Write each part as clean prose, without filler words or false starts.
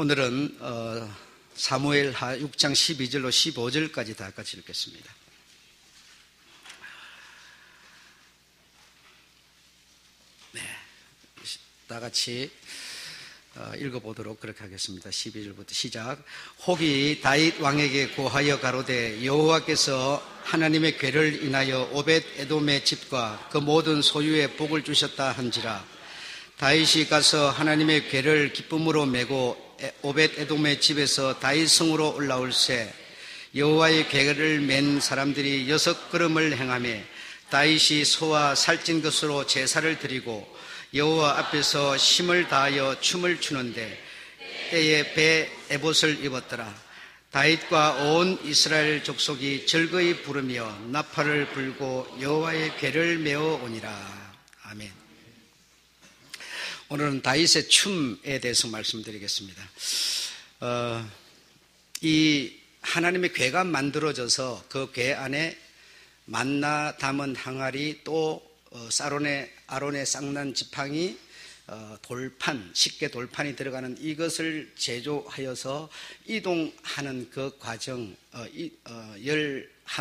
오늘은 사무엘하 6장 12절로 15절까지 다 같이 읽겠습니다. 네, 다 같이 읽어보도록 그렇게 하겠습니다. 12절부터 시작. 혹이 다윗 왕에게 고하여 가로되 여호와께서 하나님의 궤를 인하여 오벳 에돔의 집과 그 모든 소유에 복을 주셨다 한지라. 다윗이 가서 하나님의 궤를 기쁨으로 메고 오벳 에돔의 집에서 다윗 성으로 올라올새 여호와의 궤를 맨 사람들이 6걸음을 행하며 다윗이 소와 살찐 것으로 제사를 드리고 여호와 앞에서 힘을 다하여 춤을 추는데 때에 배 에봇을 입었더라. 다윗과 온 이스라엘 족속이 즐거이 부르며 나팔을 불고 여호와의 궤를 메어 오니라. 아멘. 오늘은 다윗의 춤에 대해서 말씀드리겠습니다. 이 하나님의 궤가 만들어져서 그 궤 안에 만나 담은 항아리, 또 아론의 쌍난 지팡이, 돌판, 십계 돌판이 들어가는 이것을 제조하여서 이동하는 그 과정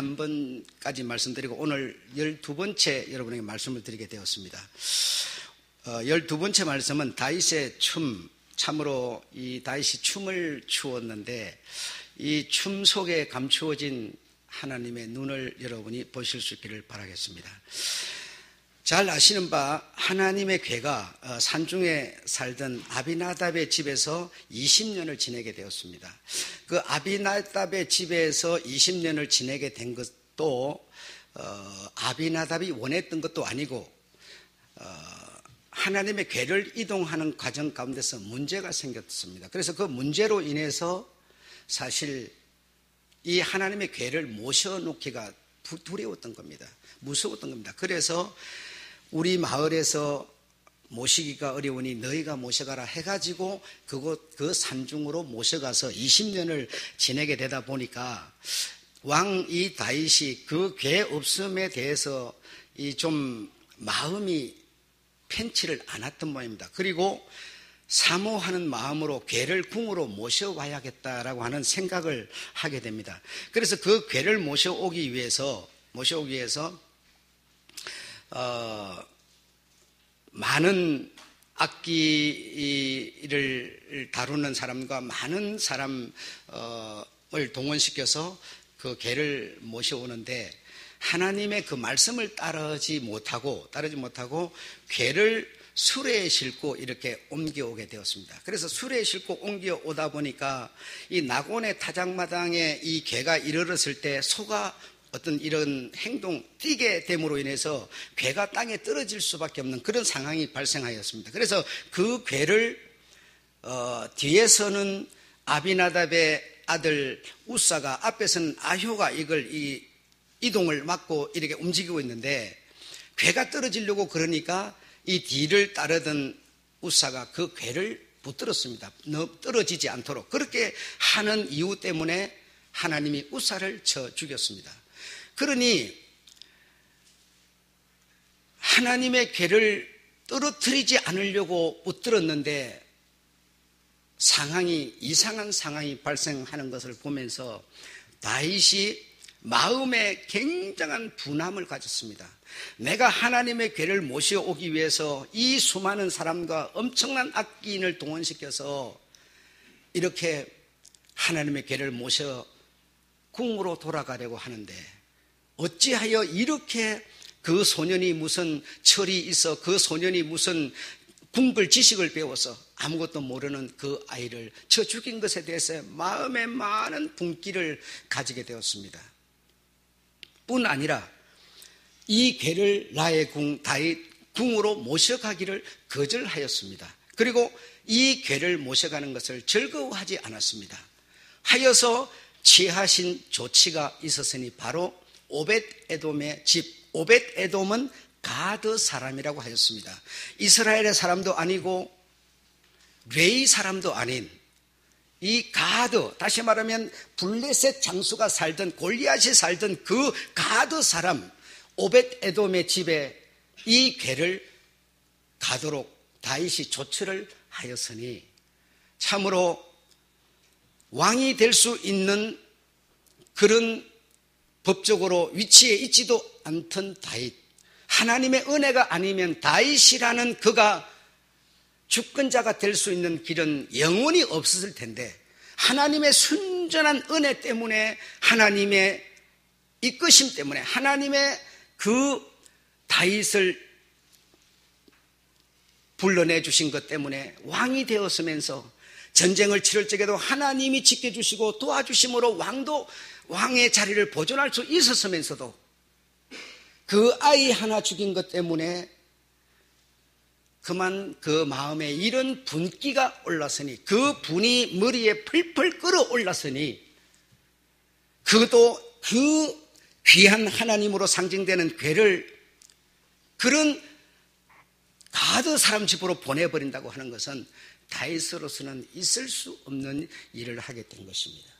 11번까지 말씀드리고 오늘 12번째 여러분에게 말씀을 드리게 되었습니다. 12번째 말씀은 다윗의 춤, 참으로 이 다윗이 춤을 추었는데 이 춤 속에 감추어진 하나님의 눈을 여러분이 보실 수 있기를 바라겠습니다. 잘 아시는 바 하나님의 궤가 산중에 살던 아비나답의 집에서 20년을 지내게 되었습니다. 그 아비나답의 집에서 20년을 지내게 된 것도 아비나답이 원했던 것도 아니고 하나님의 궤를 이동하는 과정 가운데서 문제가 생겼습니다. 그래서 그 문제로 인해서 사실 이 하나님의 궤를 모셔놓기가 두려웠던 겁니다. 무서웠던 겁니다. 그래서 우리 마을에서 모시기가 어려우니 너희가 모셔가라 해가지고 그 산중으로 모셔가서 20년을 지내게 되다 보니까 왕이 다윗이 그 궤 없음에 대해서 좀 마음이 편치를 않았던 모양입니다. 그리고 사모하는 마음으로 궤를 궁으로 모셔와야겠다라고 하는 생각을 하게 됩니다. 그래서 그 궤를 모셔오기 위해서 많은 악기를 다루는 사람과 많은 사람을 동원시켜서 그 궤를 모셔오는데 하나님의 그 말씀을 따르지 못하고 궤를 수레에 싣고 이렇게 옮겨오게 되었습니다. 그래서 수레에 싣고 옮겨오다 보니까 이 낙원의 타작마당에 이 궤가 이르렀을 때 소가 어떤 이런 행동, 뛰게 됨으로 인해서 궤가 땅에 떨어질 수밖에 없는 그런 상황이 발생하였습니다. 그래서 그 궤를 뒤에서는 아비나답의 아들 우사가, 앞에서는 아효가 이걸 이동을 막고 이렇게 움직이고 있는데 궤가 떨어지려고 그러니까 이 뒤를 따르던 우사가 그 궤를 붙들었습니다. 떨어지지 않도록. 그렇게 하는 이유 때문에 하나님이 우사를 쳐 죽였습니다. 그러니 하나님의 궤를 떨어뜨리지 않으려고 붙들었는데 이상한 상황이 발생하는 것을 보면서 다윗이 마음에 굉장한 분함을 가졌습니다. 내가 하나님의 궤를 모셔오기 위해서 이 수많은 사람과 엄청난 악기인을 동원시켜서 이렇게 하나님의 궤를 모셔 궁으로 돌아가려고 하는데 어찌하여 이렇게 그 소년이 무슨 철이 있어, 그 소년이 무슨 궁글 지식을 배워서 아무것도 모르는 그 아이를 쳐 죽인 것에 대해서 마음에 많은 분기를 가지게 되었습니다. 뿐 아니라 이 궤를 나의 궁 다윗 궁으로 모셔가기를 거절하였습니다. 그리고 이 궤를 모셔가는 것을 즐거워하지 않았습니다. 하여서 취하신 조치가 있었으니 바로 오벳 에돔의 집, 오벳 에돔은 가드 사람이라고 하였습니다. 이스라엘의 사람도 아니고 레위 사람도 아닌 이 가드, 다시 말하면 블레셋 장수가 살던, 골리앗이 살던 그 가드 사람 오벳 에돔의 집에 이 궤를 가도록 다윗이 조처를 하였으니 참으로 왕이 될 수 있는 그런 법적으로 위치에 있지도 않던 다윗, 하나님의 은혜가 아니면 다윗이라는 그가 주권자가 될 수 있는 길은 영원히 없었을 텐데 하나님의 순전한 은혜 때문에, 하나님의 이끄심 때문에, 하나님의 그 다윗을 불러내 주신 것 때문에 왕이 되었으면서 전쟁을 치를 적에도 하나님이 지켜주시고 도와주심으로 왕의 자리를 보존할 수 있었으면서도 그 아이 하나 죽인 것 때문에 그만 그 마음에 이런 분기가 올랐으니, 그 분이 머리에 펄펄 끓어올랐으니, 그도 그 귀한 하나님으로 상징되는 괴를 그런 가드 사람 집으로 보내버린다고 하는 것은 다윗으로서는 있을 수 없는 일을 하게 된 것입니다.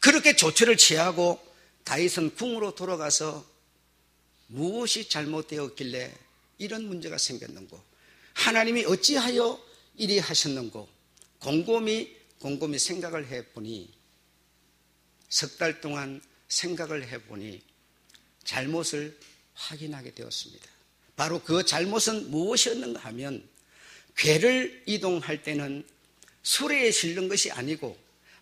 그렇게 조처를 취하고 다윗은 궁으로 돌아가서 무엇이 잘못되었길래 이런 문제가 생겼는고, 하나님이 어찌하여 이리 하셨는고 곰곰이 생각을 해보니, 석 달 동안 생각을 해보니 잘못을 확인하게 되었습니다. 바로 그 잘못은 무엇이었는가 하면, 괴를 이동할 때는 수레에 실는 것이 아니고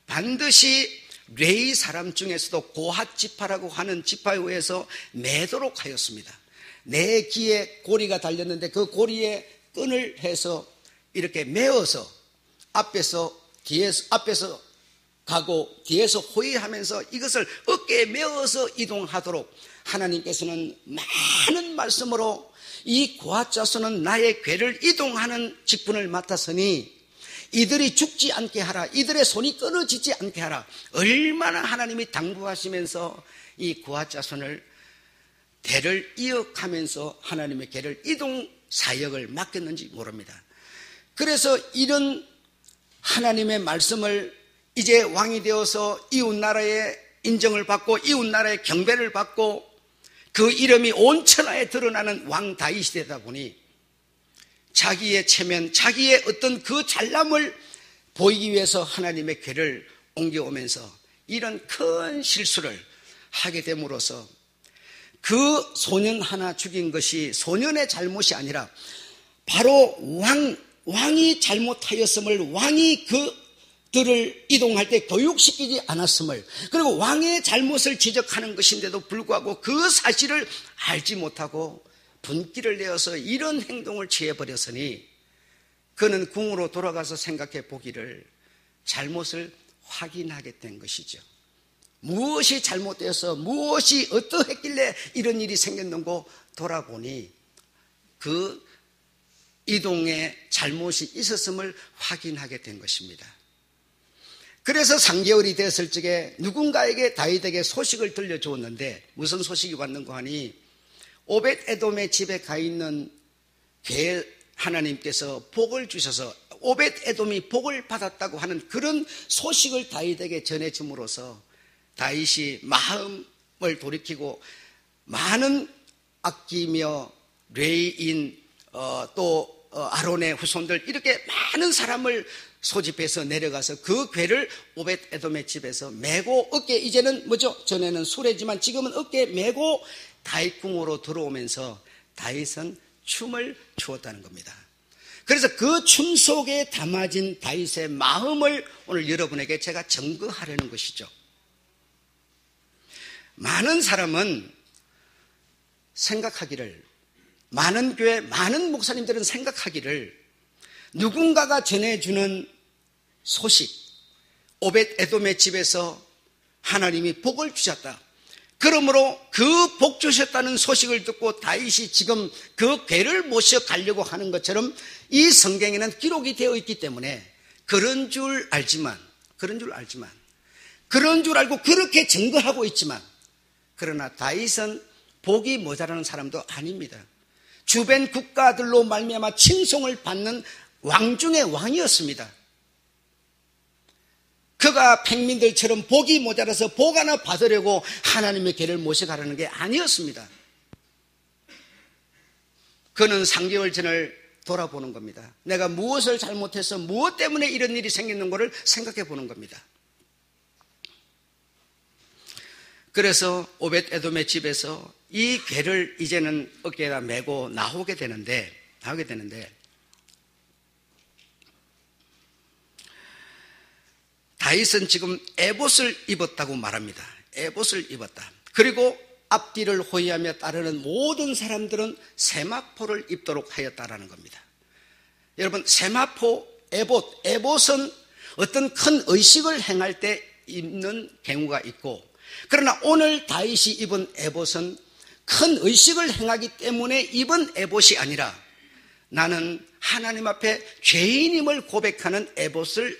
반드시 레위 사람 중에서도 고핫 지파라고 하는 지파에 의해서 매도록 하였습니다. 내 귀에 고리가 달렸는데 그 고리에 끈을 해서 이렇게 메어서 앞에서 가고 뒤에서 호위하면서 이것을 어깨에 메어서 이동하도록 하나님께서는 많은 말씀으로 이 고핫 자손은 나의 괴를 이동하는 직분을 맡았으니 이들이 죽지 않게 하라, 이들의 손이 끊어지지 않게 하라, 얼마나 하나님이 당부하시면서 이 고핫 자손을 대를 이어가면서 하나님의 괴를 이동 사역을 맡겼는지 모릅니다. 그래서 이런 하나님의 말씀을 이제 왕이 되어서 이웃나라의 인정을 받고 이웃나라의 경배를 받고 그 이름이 온 천하에 드러나는 왕 다윗이 되다 보니 자기의 체면, 자기의 어떤 그 잘남을 보이기 위해서 하나님의 괴를 옮겨오면서 이런 큰 실수를 하게 됨으로써 그 소년 하나 죽인 것이 소년의 잘못이 아니라 바로 왕이 잘못하였음을, 왕이 그들을 이동할 때 교육시키지 않았음을, 그리고 왕의 잘못을 지적하는 것인데도 불구하고 그 사실을 알지 못하고 분기를 내어서 이런 행동을 취해버렸으니 그는 궁으로 돌아가서 생각해 보기를 잘못을 확인하게 된 것이죠. 무엇이 잘못되어서 무엇이 어떠했길래 이런 일이 생겼는고 돌아보니 그 이동에 잘못이 있었음을 확인하게 된 것입니다. 그래서 3개월이 되었을 적에 누군가에게 다윗에게 소식을 들려주었는데 무슨 소식이 왔는가 하니 오벳 에돔의 집에 가 있는 괴 하나님께서 복을 주셔서 오벳 에돔이 복을 받았다고 하는 그런 소식을 다윗에게 전해줌으로써 다윗이 마음을 돌이키고 많은 아끼며 레위인 또 아론의 후손들 이렇게 많은 사람을 소집해서 내려가서 그 괴를 오벳 에돔의 집에서 메고 어깨, 이제는 뭐죠? 전에는 수레지만 지금은 어깨에 메고 다윗 궁으로 들어오면서 다윗은 춤을 추었다는 겁니다. 그래서 그 춤 속에 담아진 다윗의 마음을 오늘 여러분에게 제가 증거하려는 것이죠. 많은 사람은 생각하기를, 많은 교회, 많은 목사님들은 생각하기를 누군가가 전해주는 소식, 오벳 에돔의 집에서 하나님이 복을 주셨다, 그러므로 그 복 주셨다는 소식을 듣고 다윗이 지금 그 괴를 모셔 가려고 하는 것처럼 이 성경에는 기록이 되어 있기 때문에 그런 줄 알지만 그런 줄 알고 그렇게 증거하고 있지만, 그러나 다윗은 복이 모자라는 사람도 아닙니다. 주변 국가들로 말미암아 칭송을 받는 왕 중의 왕이었습니다. 그가 평민들처럼 복이 모자라서 복 하나 받으려고 하나님의 궤를 모셔가려는 게 아니었습니다. 그는 3개월 전을 돌아보는 겁니다. 내가 무엇을 잘못해서 무엇 때문에 이런 일이 생기는 것을 생각해 보는 겁니다. 그래서 오벳 에돔의 집에서 이 괴를 이제는 어깨에다 메고 나오게 되는데 다윗은 지금 에봇을 입었다고 말합니다. 에봇을 입었다. 그리고 앞뒤를 호위하며 따르는 모든 사람들은 세마포를 입도록 하였다라는 겁니다. 여러분, 세마포, 에봇은 어떤 큰 의식을 행할 때 입는 경우가 있고, 그러나 오늘 다윗이 입은 에봇은 큰 의식을 행하기 때문에 입은 에봇이 아니라 나는 하나님 앞에 죄인임을 고백하는 에봇의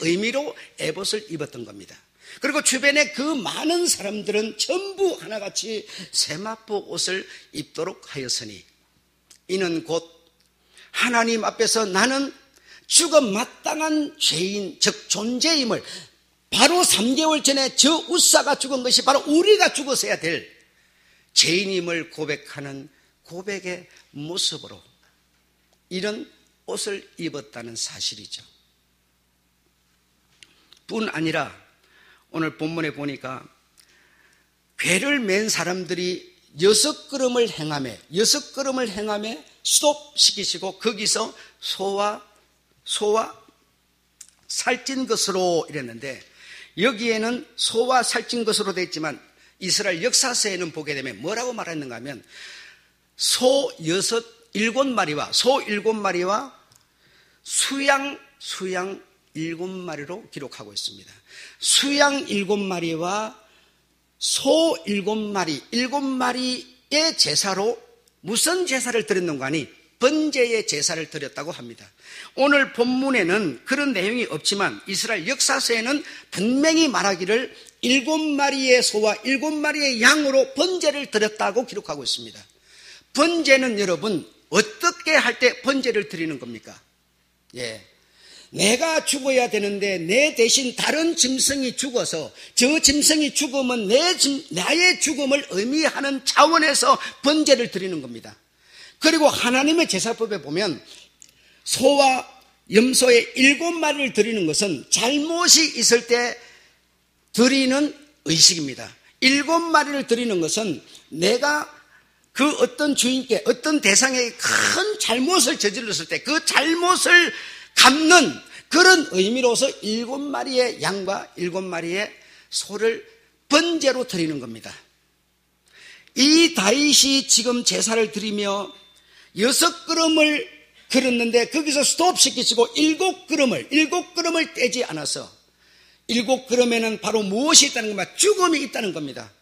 의미로 에봇을 입었던 겁니다. 그리고 주변에 그 많은 사람들은 전부 하나같이 세마포 옷을 입도록 하였으니 이는 곧 하나님 앞에서 나는 죽음 마땅한 죄인, 즉 존재임을, 바로 3개월 전에 저 웃사가 죽은 것이 바로 우리가 죽었어야 될 죄인임을 고백하는 고백의 모습으로 이런 옷을 입었다는 사실이죠. 뿐 아니라 오늘 본문에 보니까 괴를 맨 사람들이 6걸음을 행하며 스톱시키시고 거기서 소와 살찐 것으로 이랬는데, 여기에는 소와 살찐 것으로 되어 있지만 이스라엘 역사서에는 보게 되면 뭐라고 말했는가 하면 소 7마리와 수양 7마리로 기록하고 있습니다. 수양 7마리와 소 7마리의 제사로 무슨 제사를 드렸는가 하니 번제의 제사를 드렸다고 합니다. 오늘 본문에는 그런 내용이 없지만 이스라엘 역사서에는 분명히 말하기를 7마리의 소와 7마리의 양으로 번제를 드렸다고 기록하고 있습니다. 번제는 여러분 어떻게 할 때 번제를 드리는 겁니까? 내가 죽어야 되는데 내 대신 다른 짐승이 죽어서 저 짐승이 죽으면 나의 죽음을 의미하는 차원에서 번제를 드리는 겁니다. 그리고 하나님의 제사법에 보면 소와 염소의 7마리를 드리는 것은 잘못이 있을 때 드리는 의식입니다. 7마리를 드리는 것은 내가 그 어떤 주인께 어떤 대상에게 큰 잘못을 저질렀을 때 그 잘못을 갚는 그런 의미로서 7마리의 양과 7마리의 소를 번제로 드리는 겁니다. 이 다윗이 지금 제사를 드리며 6걸음을 걸었는데 거기서 스톱시키시고 7걸음을 떼지 않아서 7걸음에는 바로 무엇이 있다는 겁니까? 죽음이 있다는 겁니다.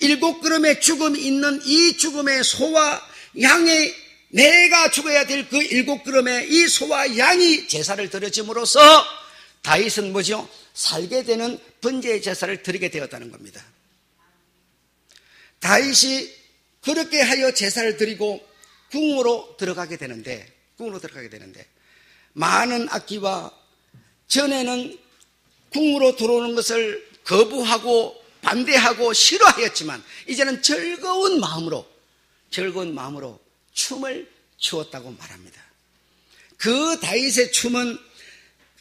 7걸음에 죽음이 있는 이 죽음의 소와 양의, 내가 죽어야 될 그 7걸음에 이 소와 양이 제사를 드려짐으로써 다윗은 뭐죠? 살게 되는 번제의 제사를 드리게 되었다는 겁니다. 다윗이 그렇게 하여 제사를 드리고 궁으로 들어가게 되는데 많은 악기와 전에는 궁으로 들어오는 것을 거부하고 반대하고 싫어하였지만 이제는 즐거운 마음으로 춤을 추었다고 말합니다. 그 다윗의 춤은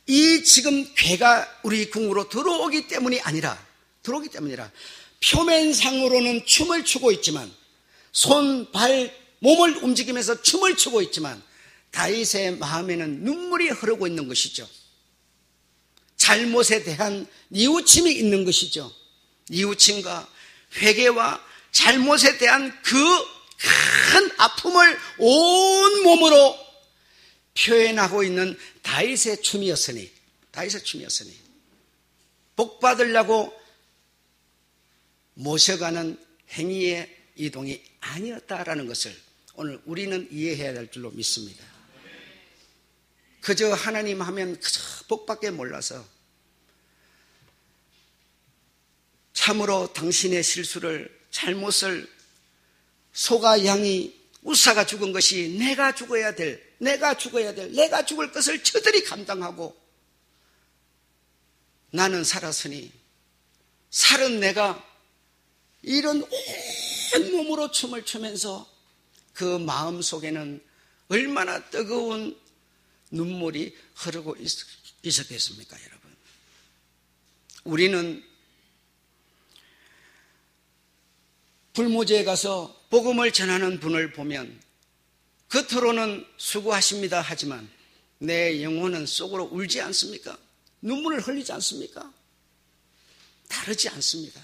이 지금 괴가 우리 궁으로 들어오기 때문이 아니라 표면상으로는 춤을 추고 있지만 손, 발, 몸을 움직이면서 춤을 추고 있지만 다윗의 마음에는 눈물이 흐르고 있는 것이죠. 잘못에 대한 뉘우침이 있는 것이죠. 뉘우침과 회개와 잘못에 대한 그 큰 아픔을 온 몸으로 표현하고 있는 다윗의 춤이었으니 복 받으려고 모셔가는 행위의 이동이 아니었다라는 것을 오늘 우리는 이해해야 될 줄로 믿습니다. 그저 하나님 하면 그저 복밖에 몰라서 참으로 당신의 실수를, 잘못을, 소가 양이 우사가 죽은 것이 내가 죽어야 될, 내가 죽을 것을 저들이 감당하고 나는 살았으니 살은 내가 이런 온몸으로 춤을 추면서 그 마음 속에는 얼마나 뜨거운 눈물이 흐르고 있었겠습니까, 여러분? 우리는 불모지에 가서 복음을 전하는 분을 보면 겉으로는 수고하십니다 하지만 내 영혼은 속으로 울지 않습니까? 눈물을 흘리지 않습니까? 다르지 않습니다.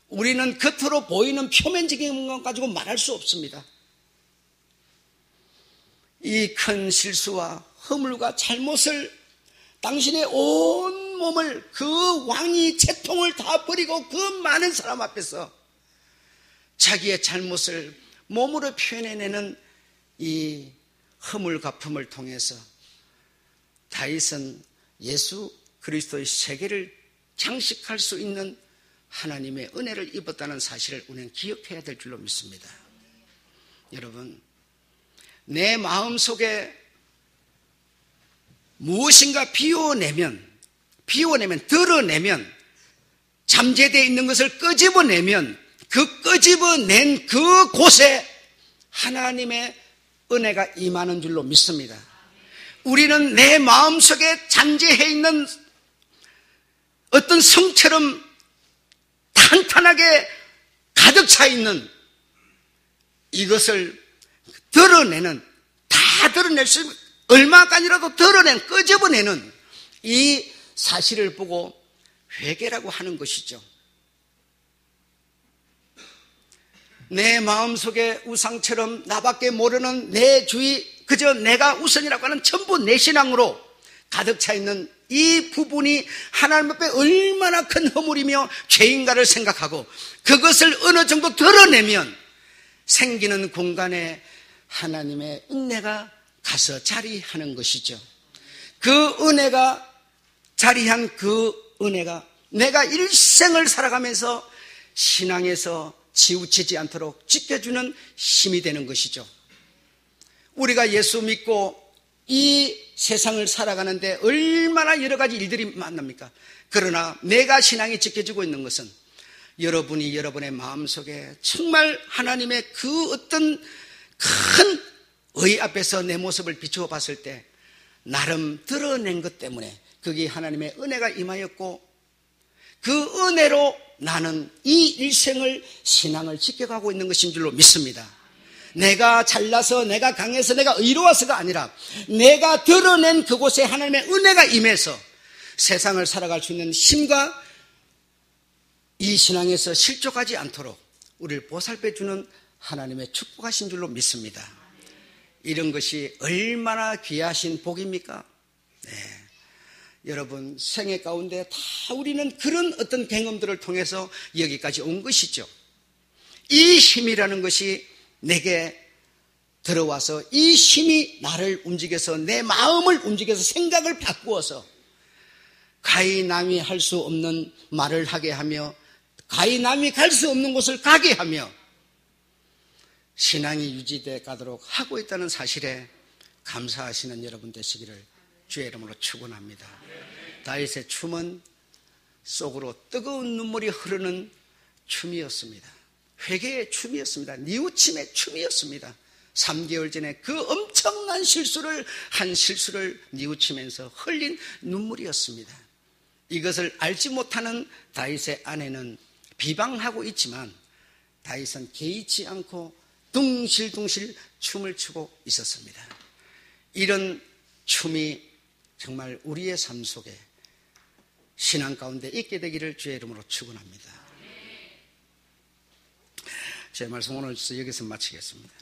우리는 겉으로 보이는 표면적인 것 가지고 말할 수 없습니다. 이 큰 실수와 허물과 잘못을 당신의 온 몸을 그 왕이 채통을 다 버리고 그 많은 사람 앞에서 자기의 잘못을 몸으로 표현해내는 이 허물 갚음을 통해서 다윗은 예수 그리스도의 세계를 장식할 수 있는 하나님의 은혜를 입었다는 사실을 우리는 기억해야 될 줄로 믿습니다. 여러분, 내 마음속에 무엇인가 비워내면, 드러내면, 잠재되어 있는 것을 끄집어내면 그 끄집어낸 그 곳에 하나님의 은혜가 임하는 줄로 믿습니다. 우리는 내 마음속에 잠재해 있는 어떤 성처럼 탄탄하게 가득 차 있는 이것을 드러내는, 다 드러낼 수 있는, 얼마간이라도 드러낸, 끄집어내는 이 사실을 보고 회개라고 하는 것이죠. 내 마음속에 우상처럼 나밖에 모르는 내 주위, 그저 내가 우선이라고 하는 전부 내 신앙으로 가득 차 있는 이 부분이 하나님 앞에 얼마나 큰 허물이며 죄인가를 생각하고 그것을 어느 정도 드러내면 생기는 공간에 하나님의 은혜가 가서 자리하는 것이죠. 그 은혜가 자리한 그 은혜가 내가 일생을 살아가면서 신앙에서 치우치지 않도록 지켜주는 힘이 되는 것이죠. 우리가 예수 믿고 이 세상을 살아가는데 얼마나 여러 가지 일들이 만납니까? 그러나 내가 신앙이 지켜지고 있는 것은 여러분이 여러분의 마음속에 정말 하나님의 그 어떤 큰 의 앞에서 내 모습을 비추어 봤을 때 나름 드러낸 것 때문에 그게 하나님의 은혜가 임하였고 그 은혜로 나는 이 일생을 신앙을 지켜가고 있는 것인 줄로 믿습니다. 내가 잘나서 내가 강해서 내가 의로워서가 아니라 내가 드러낸 그곳에 하나님의 은혜가 임해서 세상을 살아갈 수 있는 힘과 이 신앙에서 실족하지 않도록 우리를 보살펴주는 하나님의 축복하신 줄로 믿습니다. 이런 것이 얼마나 귀하신 복입니까? 네. 여러분 생애 가운데 다 우리는 그런 어떤 경험들을 통해서 여기까지 온 것이죠. 이 힘이라는 것이 내게 들어와서 이 힘이 나를 움직여서 내 마음을 움직여서 생각을 바꾸어서 가히 남이 할 수 없는 말을 하게 하며 가히 남이 갈 수 없는 곳을 가게 하며 신앙이 유지돼 가도록 하고 있다는 사실에 감사하시는 여러분 되시기를 주의 이름으로 축원합니다. 다윗의 춤은 속으로 뜨거운 눈물이 흐르는 춤이었습니다. 회개의 춤이었습니다. 뉘우침의 춤이었습니다. 3개월 전에 그 엄청난 실수를 뉘우치면서 흘린 눈물이었습니다. 이것을 알지 못하는 다윗의 아내는 비방하고 있지만 다윗은 개의치 않고 둥실둥실 춤을 추고 있었습니다. 이런 춤이 정말 우리의 삶 속에 신앙 가운데 있게 되기를 주의 이름으로 축원합니다. 제 말씀 오늘 여기서 마치겠습니다.